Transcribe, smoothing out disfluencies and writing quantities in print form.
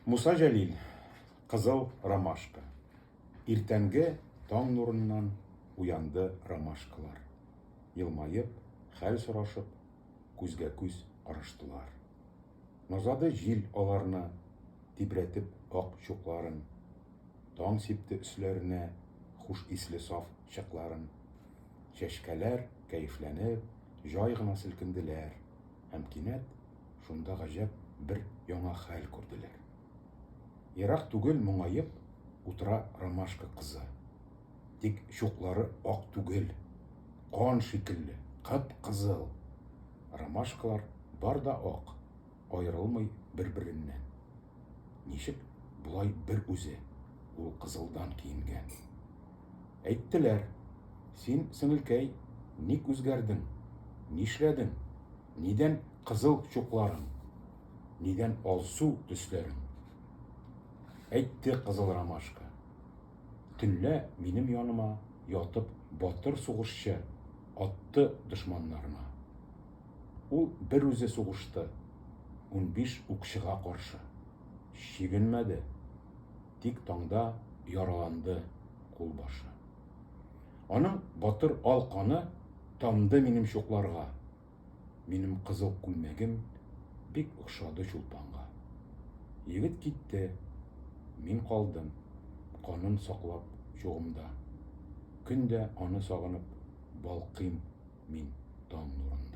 Муса Жәлил, қызыл ромашка. Иртәнге таң нурыннан уянды ромашкалар. Елмайып, хәл сорашып, күзгә күз караштылар. Назады җил аларны, тибрәтеп ак чукларын. Таң сипте өсләренә хуш исле саф чакларын. Чәчкәләр кәефләнеп, җай гына селкенделәр. Һәм кинәт шунда гаҗәп бер яңа хәл күрделәр. Ерак түгел моңаеп утыра ромашка кызы. Тик чуклары ак түгел, кан шикелле, кып-кызыл. Ромашкалар бар да ак, аерылмый бер-береннән. Ничек булай бер үзе, ул кызылдан киенгән. Әйттеләр: "Син, сеңелкәй, ник үзгәрдең? Нишләдең? Нидән кызыл чукларың? Нидән алсу төсләрең?" Әйтте кызыл ромашка: "Төнлә минем яныма ятып батыр сугышчы атты дошманнарына. Ул бер үзе сугышты, 15 укчыга каршы. Чигенмәде, тик таңда яраланды кулбашы. Аның батыр алканы тамды минем чукларга. Минем кызыл күлмәгем бик охшады чулпанга. Егет китте, мин калдым, канын саклап чугымда. Көндә аны сагынып, балкыйм мин таң нурында."